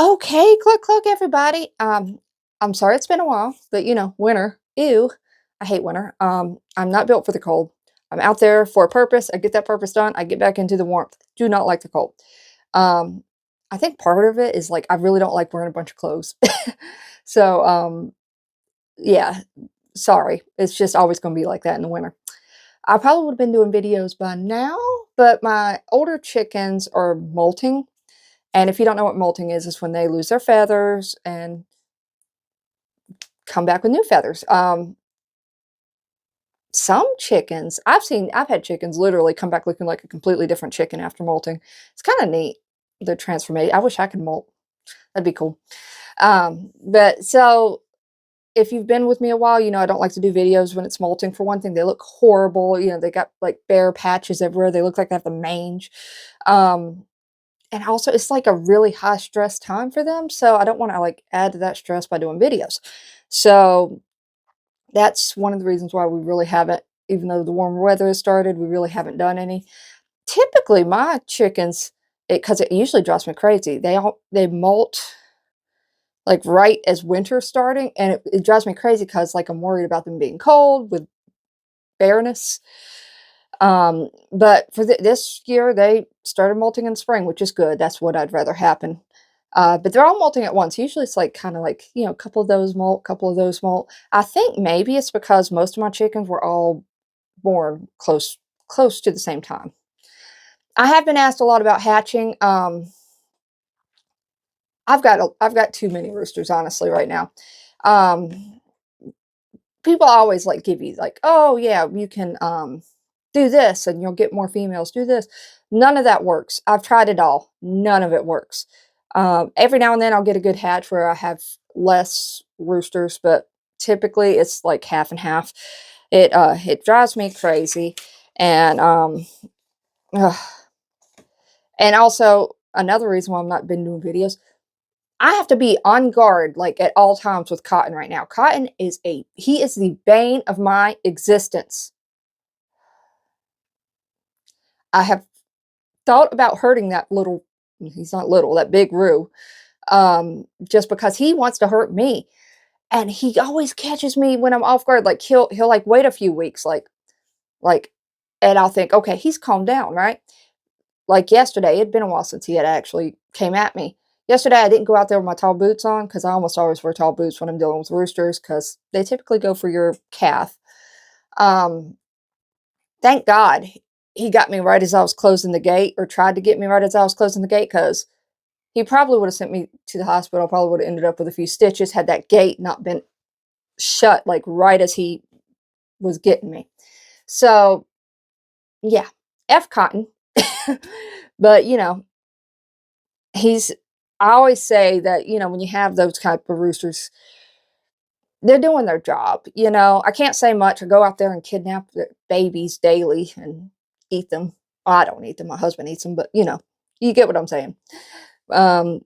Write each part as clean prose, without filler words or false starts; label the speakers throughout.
Speaker 1: Okay, cluck cluck everybody. I'm sorry it's been a while, but winter. Ew. I hate winter. I'm not built for the cold. I'm out there for a purpose. I get that purpose done. I get back into the warmth. Do not like the cold. Um, I think part of it is like I really don't like wearing a bunch of clothes. So yeah, sorry. It's just always gonna be like that in the winter. I probably would have been doing videos by now, but my older chickens are molting. And if you don't know what molting is, it's when they lose their feathers and come back with new feathers. Some chickens, I've had chickens literally come back looking like a completely different chicken after molting. It's kind of neat, the transformation. I wish I could molt. That'd be cool. But so if you've been with me a while, I don't like to do videos when it's molting. For one thing, they look horrible. They got like bare patches everywhere. They look like they have the mange. Um, and also, it's like a really high stress time for them. So I don't want to like add to that stress by doing videos. So that's one of the reasons why we really haven't, even though the warmer weather has started, we really haven't done any. Typically, my chickens, because it usually drives me crazy. They molt like right as winter's starting, and it drives me crazy because like I'm worried about them being cold with bareness. But for this year, they started molting in spring, which is good. That's what I'd rather happen. But they're all molting at once. Usually it's like kind of like, a couple of those molt, couple of those molt. I think maybe it's because most of my chickens were all born close to the same time. I have been asked a lot about hatching. I've got too many roosters, honestly, right now. Um, People always like give you like, oh yeah, you can do this and you'll get more females. Do this. None of that works. I've tried it all. None of it works. Every now and then I'll get a good hatch where I have less roosters, but typically it's like half and half. It drives me crazy, and ugh. And also another reason why I'm not been doing videos, I have to be on guard like at all times with Cotton right now. Cotton is he is the bane of my existence. I have thought about hurting that little, he's not little, that big Roo, just because he wants to hurt me. And he always catches me when I'm off guard. Like he'll like wait a few weeks, like, and I'll think, okay, he's calmed down, right? Like yesterday, it'd been a while since he had actually came at me. Yesterday, I didn't go out there with my tall boots on because I almost always wear tall boots when I'm dealing with roosters because they typically go for your calf. Um, thank God he got me right as I was closing the gate, or tried to get me right as I was closing the gate, because he probably would have sent me to the hospital. Probably would have ended up with a few stitches had that gate not been shut like right as he was getting me. So yeah, F Cotton. But he's I always say that, when you have those type of roosters, they're doing their job. I can't say much. I go out there and kidnap the babies daily and eat them. Well, I don't eat them. My husband eats them, but you get what I'm saying. Um,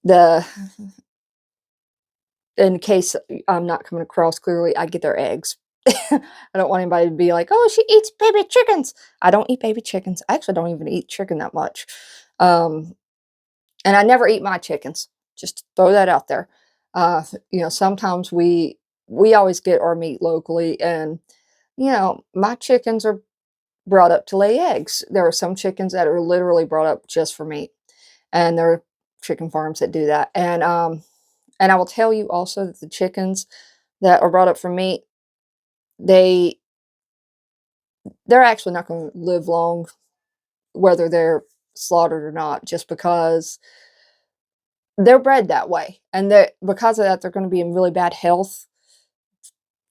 Speaker 1: the In case I'm not coming across clearly, I get their eggs. I don't want anybody to be like, "Oh, she eats baby chickens." I don't eat baby chickens. I actually don't even eat chicken that much. Um, and I never eat my chickens. Just throw that out there. Sometimes we always get our meat locally, and my chickens are brought up to lay eggs. There are some chickens that are literally brought up just for meat, and there are chicken farms that do that. And I will tell you also that the chickens that are brought up for meat, they they're actually not going to live long, whether they're slaughtered or not, just because they're bred that way, and that because of that, they're going to be in really bad health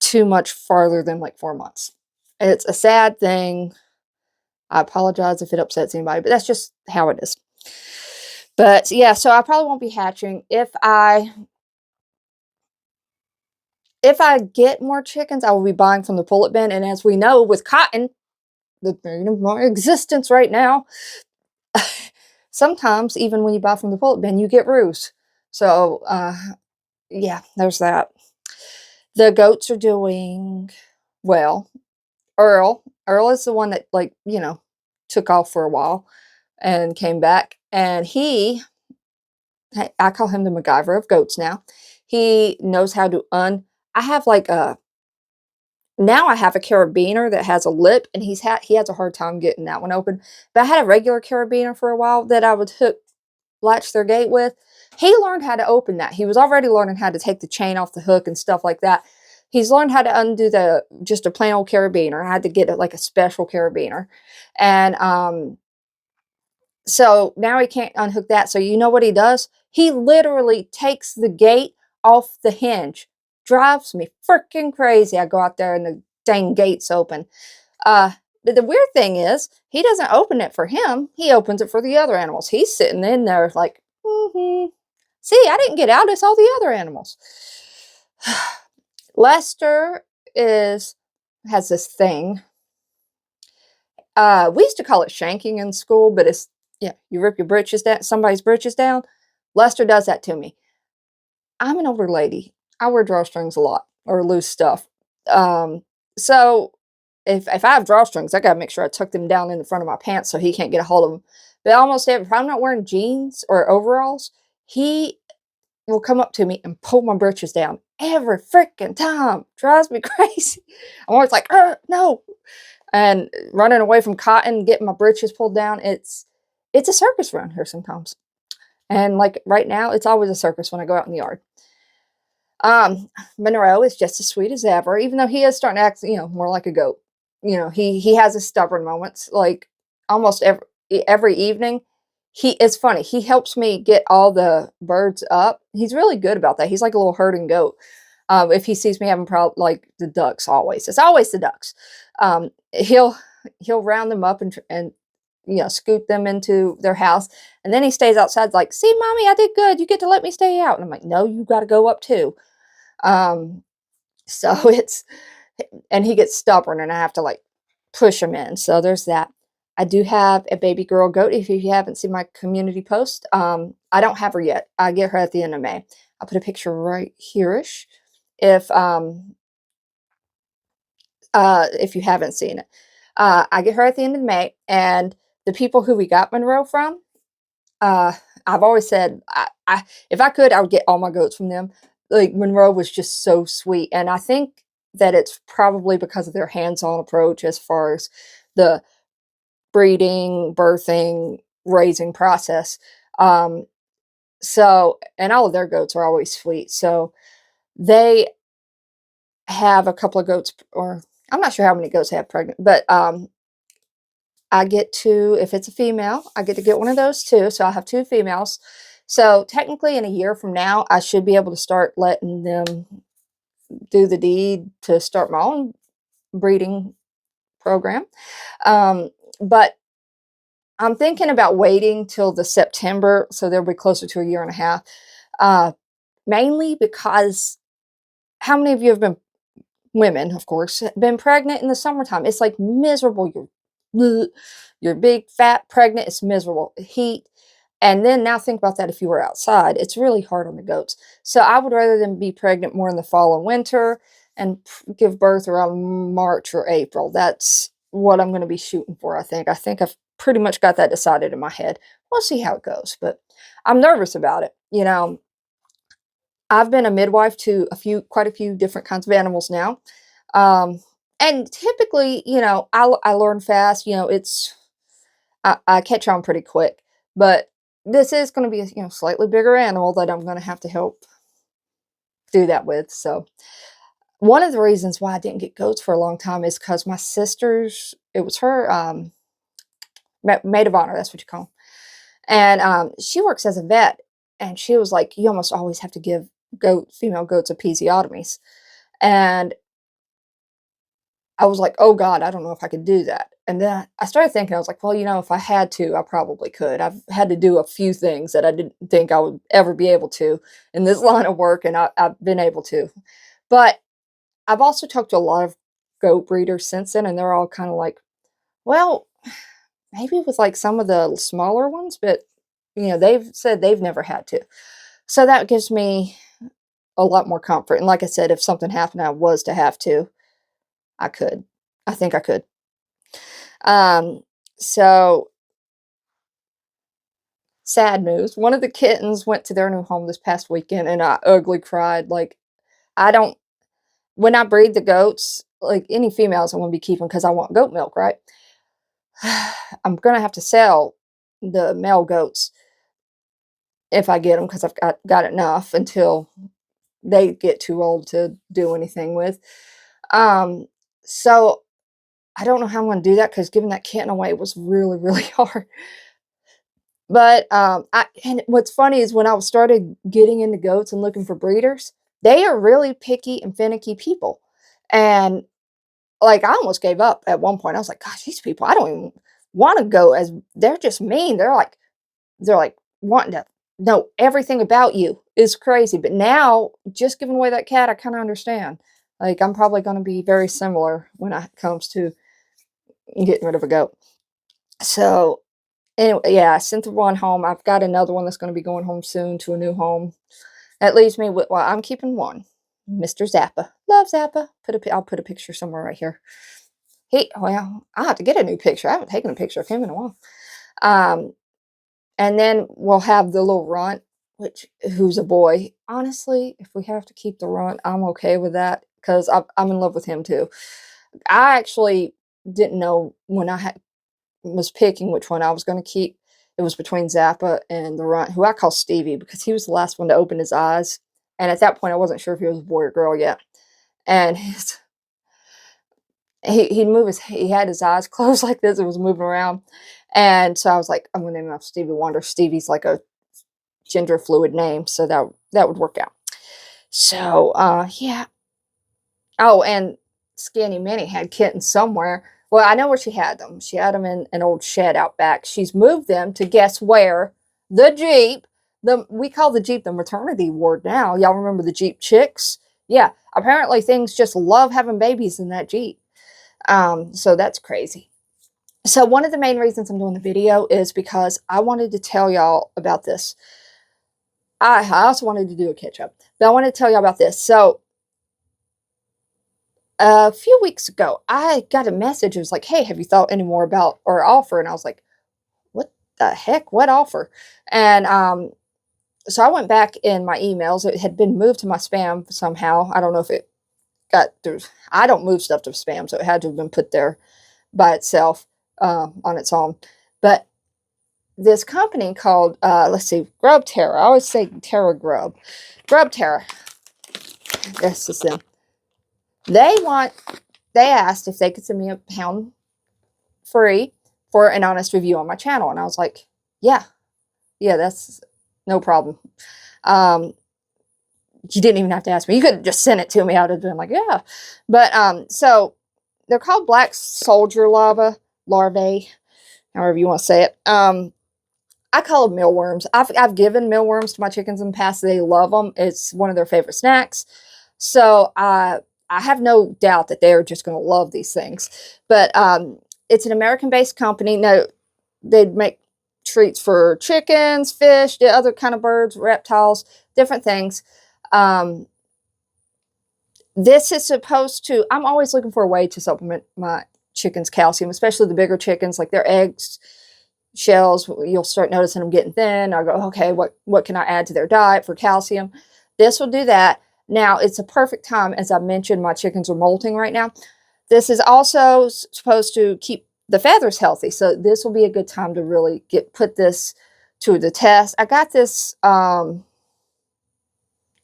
Speaker 1: too much farther than like 4 months. It's a sad thing. I apologize if it upsets anybody, but that's just how it is. But yeah, so I probably won't be hatching. If I get more chickens, I will be buying from the pullet bin. And as we know, with Cotton, the bane of my existence right now, sometimes even when you buy from the pullet bin, you get roos. So yeah, there's that. The goats are doing well. Earl is the one that like took off for a while and came back, and he I call him the MacGyver of goats now. He knows how to I have like a now I have a carabiner that has a lip, and he has a hard time getting that one open. But I had a regular carabiner for a while that I would latch their gate with. He learned how to open that. He was already learning how to take the chain off the hook and stuff like that. He's learned how to undo just a plain old carabiner. I had to get it like a special carabiner. And so now he can't unhook that. So you know what he does? He literally takes the gate off the hinge. Drives me freaking crazy. I go out there and the dang gate's open. Uh, but the weird thing is, he doesn't open it for him. He opens it for the other animals. He's sitting in there like, see, I didn't get out. It's all the other animals. Lester has this thing. We used to call it shanking in school, but it's, yeah, you rip your britches down, somebody's britches down. Lester does that to me. I'm an older lady. I wear drawstrings a lot, or loose stuff. So if I have drawstrings, I gotta make sure I tuck them down in the front of my pants so he can't get a hold of them. But almost if I'm not wearing jeans or overalls, he will come up to me and pull my britches down every freaking time. Drives me crazy. I'm always like, no. And running away from cotton, getting my britches pulled down. It's a circus around here sometimes. And like right now, it's always a circus when I go out in the yard. Monroe is just as sweet as ever, even though he is starting to act, more like a goat. He has his stubborn moments. Like almost every evening, it's funny. He helps me get all the birds up. He's really good about that. He's like a little herding goat. If he sees me having problems, like the ducks, it's always the ducks. He'll round them up and scoot them into their house, and then he stays outside like, see, mommy, I did good, you get to let me stay out. And I'm like, no, you got to go up too. So and he gets stubborn, and I have to like push him in. So there's that. I do have a baby girl goat. If you haven't seen my community post, I don't have her yet. I get her at the end of May. I'll put a picture right here-ish if you haven't seen it. I get her at the end of May, and the people who we got Monroe from, I've always said, if I could, I would get all my goats from them. Like Monroe was just so sweet, and I think that it's probably because of their hands-on approach as far as the breeding, birthing, raising process. And all of their goats are always sweet. So they have a couple of goats, or I'm not sure how many goats they have pregnant, but I get to, if it's a female, I get to get one of those too. So I have two females. So technically in a year from now, I should be able to start letting them do the deed to start my own breeding program. But I'm thinking about waiting till the September, so they'll be closer to a year and a half. Mainly because how many of you have been, women, of course, been pregnant in the summertime? It's like miserable. You're big, fat, pregnant. It's miserable. Heat. And then now think about that if you were outside. It's really hard on the goats. So I would rather them be pregnant more in the fall and winter and give birth around March or April. That's what I'm going to be shooting for, I think. I think I've pretty much got that decided in my head. We'll see how it goes, but I'm nervous about it. I've been a midwife to quite a few different kinds of animals now. Um, and typically, I learn fast. I catch on pretty quick. But this is going to be a slightly bigger animal that I'm going to have to help do that with. So one of the reasons why I didn't get goats for a long time is because my sister's, it was her maid of honor, that's what you call them. And she works as a vet, and she was like, you almost always have to give female goats episiotomies. And I was like, oh God, I don't know if I could do that. And then I started thinking, I was like, well, if I had to, I probably could. I've had to do a few things that I didn't think I would ever be able to in this line of work, and I've been able to. But I've also talked to a lot of goat breeders since then, and they're all kind of like, well, maybe with like some of the smaller ones, but they've said they've never had to. So that gives me a lot more comfort. And like I said, if something happened, I was to have to, I could. I think I could. Um, so sad news. One of the kittens went to their new home this past weekend, and I ugly cried. Like, I don't when I breed the goats, like, any females I wanna be keeping because I want goat milk, right? I'm gonna have to sell the male goats if I get them because I've got enough until they get too old to do anything with. Um, so I don't know how I'm gonna do that because giving that kitten away was really, really hard. But, I and what's funny is when I started getting into goats and looking for breeders, they are really picky and finicky people. And, like, I almost gave up at one point. I was like, "Gosh, these people, I don't even wanna go as they're just mean." They're like wanting to know everything about you. It's crazy. But now, just giving away that cat, I kinda understand. Like, I'm probably gonna be very similar when it comes to getting rid of a goat. So, anyway, yeah, I sent the one home. I've got another one that's gonna be going home soon to a new home. That leaves me with well, I'm keeping one. Mr. Zappa. Love Zappa. I'll put a picture somewhere right here. Well, I'll have to get a new picture. I haven't taken a picture of him in a while. Um, and then we'll have the little runt, who's a boy. Honestly, if we have to keep the runt, I'm okay with that because I'm in love with him too. I actually didn't know when was picking which one I was going to keep. It was between Zappa and the runt, who I call Stevie because he was the last one to open his eyes. And at that point, I wasn't sure if he was a boy or girl yet. And he had his eyes closed like this. It was moving around. And so I was like, I'm going to name him Stevie Wonder. Stevie's like a gender fluid name, so that would work out. So, yeah. Oh, and Skinny Minnie had kittens somewhere. Well, I know where she had them. She had them in an old shed out back. She's moved them to guess where? The Jeep. We call the Jeep the maternity ward now. Y'all remember the Jeep chicks? Yeah, apparently things just love having babies in that Jeep. So that's crazy. So one of the main reasons I'm doing the video is because I wanted to tell y'all about this. I also wanted to do a catch up, but I wanted to tell y'all about this. So a few weeks ago, I got a message. It was like, "Hey, have you thought any more about our offer?" And I was like, "What the heck? What offer?" And so I went back in my emails. It had been moved to my spam somehow. I don't know if it got through. I don't move stuff to spam, so it had to have been put there by itself on its own. But this company called, let's see, Grub Terra. I always say Terra Grub. Grub Terra. This is them. They asked if they could send me a pound free for an honest review on my channel. And I was like, yeah, that's no problem. You didn't even have to ask me. You could have just sent it to me. I would have been like, yeah. But, so they're called black soldier larvae, however you want to say it. I call them mealworms. I've given mealworms to my chickens in the past. They love them. It's one of their favorite snacks. So I have no doubt that they're just going to love these things. But it's an American-based company. No, they make treats for chickens, fish, the other kind of birds, reptiles, different things. This is supposed to, I'm always looking for a way to supplement my chickens' calcium, especially the bigger chickens, like their eggs, shells. You'll start noticing them getting thin. I go, okay, what can I add to their diet for calcium? This will do that. Now, it's a perfect time. As I mentioned, my chickens are molting right now. This is also supposed to keep the feathers healthy. So this will be a good time to really put this to the test. I got this, got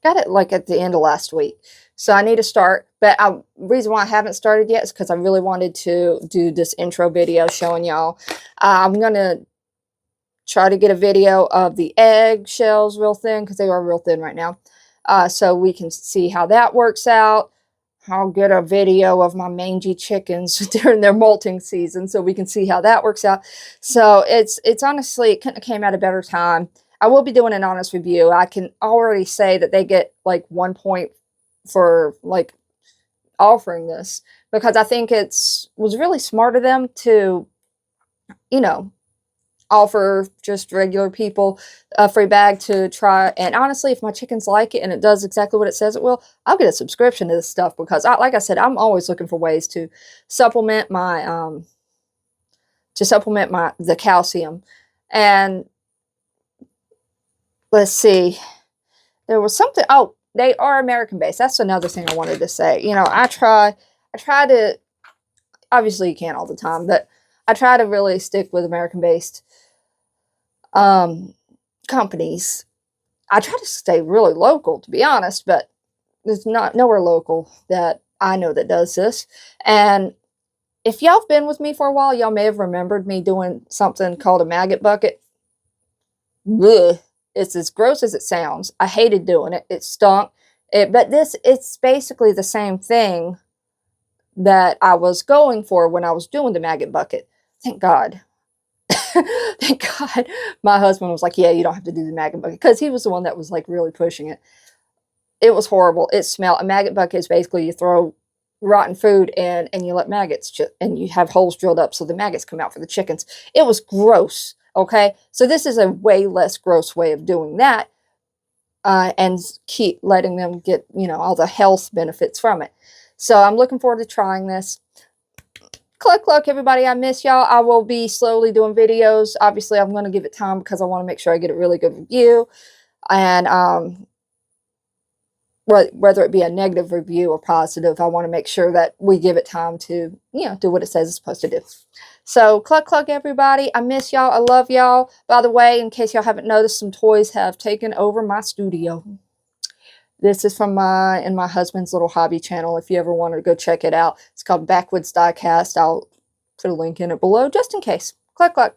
Speaker 1: it like at the end of last week. So I need to start. But the reason why I haven't started yet is because I really wanted to do this intro video showing y'all. I'm going to try to get a video of the egg shells real thin because they are real thin right now. So we can see how that works out. I'll get a video of my mangy chickens during their molting season so we can see how that works out. So it's honestly, it couldn't have came at a better time. I will be doing an honest review. I can already say that they get like 1 point for like offering this because I think was really smart of them to, you know, offer just regular people a free bag to try. And honestly, if my chickens like it and it does exactly what it says it will, I'll get a subscription to this stuff because like I said, I'm always looking for ways to supplement my the calcium. And let's see. There was something, oh, they are American based. That's another thing I wanted to say. You know, I try to, obviously you can't all the time, but I try to really stick with American based companies. I try to stay really local, to be honest, but there's not nowhere local that I know that does this. And if y'all have been with me for a while, y'all may have remembered me doing something called a maggot bucket. Blech. It's as gross as it sounds. I hated doing it. It stunk. But it's basically the same thing that I was going for when I was doing the maggot bucket. Thank God. Thank God. My husband was like, yeah, you don't have to do the maggot bucket, because he was the one that was like really pushing it. It was horrible. It smelled. A maggot bucket is basically you throw rotten food in and you let maggots, and you have holes drilled up so the maggots come out for the chickens. It was gross. Okay, so this is a way less gross way of doing that, and keep letting them get, you know, all the health benefits from it. So I'm looking forward to trying this. Cluck, cluck, everybody. I miss y'all. I will be slowly doing videos. Obviously, I'm going to give it time because I want to make sure I get a really good review. And whether it be a negative review or positive, I want to make sure that we give it time to, you know, do what it says it's supposed to do. So, cluck, cluck, everybody. I miss y'all. I love y'all. By the way, in case y'all haven't noticed, some toys have taken over my studio. This is from my husband's little hobby channel. If you ever want to go check it out, it's called Backwoods Diecast. I'll put a link in it below just in case. Cluck, cluck.